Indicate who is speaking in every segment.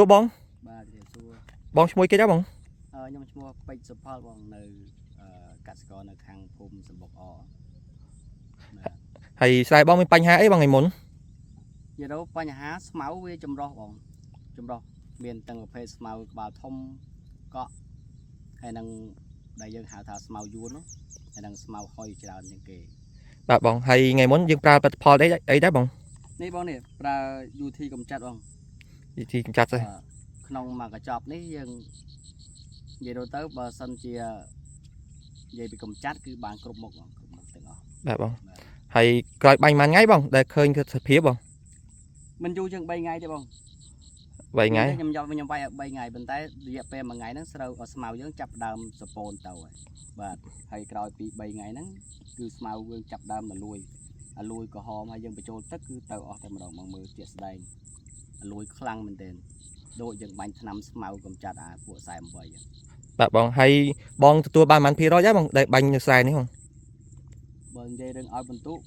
Speaker 1: ตัวบอง
Speaker 2: បាទជំរាបសួរ
Speaker 1: บองឈ្មោះគេចាបង
Speaker 2: ខ្ញុំឈ្មោះពេជ្រសុផលបងនៅកសិករនៅខាងភូមិសម្បុកអបាទ
Speaker 1: ហើយស្រែបងមានបញ្ហាអីបងថ្ងៃមុន
Speaker 2: និយាយទៅបញ្ហាស្មៅវាចម្រុះបងចម្រុះមានទាំងប្រភេទស្មៅក្បាលធំកក់ហើយនឹងដែលយើងហៅថាស្មៅយួននោះហើយនឹងស្មៅហុយច្រើនជាងគេ
Speaker 1: បាទបងហើយថ្ងៃមុនយើងប្រើផលិតផលអីដែរបង
Speaker 2: នេះបងនេះប្រើ UT កម្ចាត់បង
Speaker 1: UT កម្ចាត់ទេ
Speaker 2: ក្នុងមួយកញ្ចប់នេះយើងនិយាយទៅបើសិនជានិយាយពីកម្ចាត់គឺបានគ្រប់មុខបងគ្រប់មុខទាំងអស់
Speaker 1: បាទបងហើយក្រោយបាញ់មួយថ្ងៃបងដែលឃើញគឺសភាពបង
Speaker 2: មិនយូរជាង3ថ្ងៃទេបង
Speaker 1: 3ថ្ងៃ
Speaker 2: ខ្ញុំយកខ្ញុំវាយឲ្យ3ថ្ងៃប៉ុន្តែរយៈពេល1ថ្ងៃហ្នឹងស្រូវស្មៅយើងចាប់ដើមសពូនទៅហើយបាទហើយក្រោយពី3ថ្ងៃហ្នឹងគឺស្មៅយើងចាប់ដើមលួយក្រហមហើយយើងបញ្ចូលទឹកគឺទៅអស់តែម្ដងមកមើលជាក់ស្ដែងលួយខ្លាំងមែនទែនដូចយើងបាញ់ថ្នាំស្មៅកម្ចាត់អាពួក48
Speaker 1: បាទបងហើយបងទទួលបានប៉ុន្មាន%ដែរបងដែលបាញ់នៅស្រែនេះបង
Speaker 2: បើនិយាយរឿងឲ្យបន្ទុក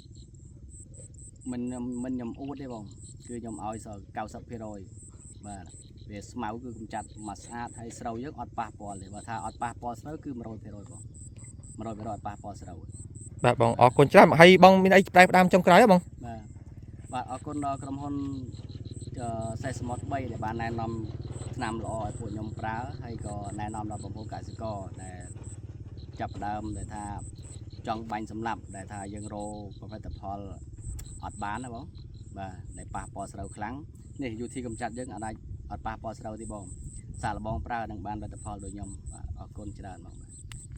Speaker 2: មិនខ្ញុំអួតទេបងគឺខ្ញុំឲ្យសល់90%បាទវាស្មៅគឺកម្ចាត់មកស្អាតហើយស្រូវយើងអត់ប៉ះពាល់ទេបើថាអត់ប៉ះពាល់ស្រូវគឺ100%បង100%អត់ប៉ះពាល់ស្រូវ
Speaker 1: បាទបងអរគុណច្រើនហើយបងមានអីផ្ដាំចុងក្រោយទេបង
Speaker 2: បាទអរគុណដល់ក្រុមហ៊ុនសេសមុទ្រ3ដែលបានណែនាំថ្នាំល្អឲ្យពួកខ្ញុំប្រើហើយក៏ណែនាំដល់បងប្អូនកសិករដែលចាប់ដើមដែលថាចង់បាញ់សម្លាប់ដែលថាយើងរកផលិតផលអត់បានណាបងបាទដែលប៉ះពាល់ស្រូវខ្លាំងនេះ UT កម្ចាត់យើងអាចអត់ប៉ះពាល់ស្រូវទេបងសាកល្បងប្រើនឹងបានលទ្ធផលដូចខ្ញុំបាទអរគុណច្រើនបង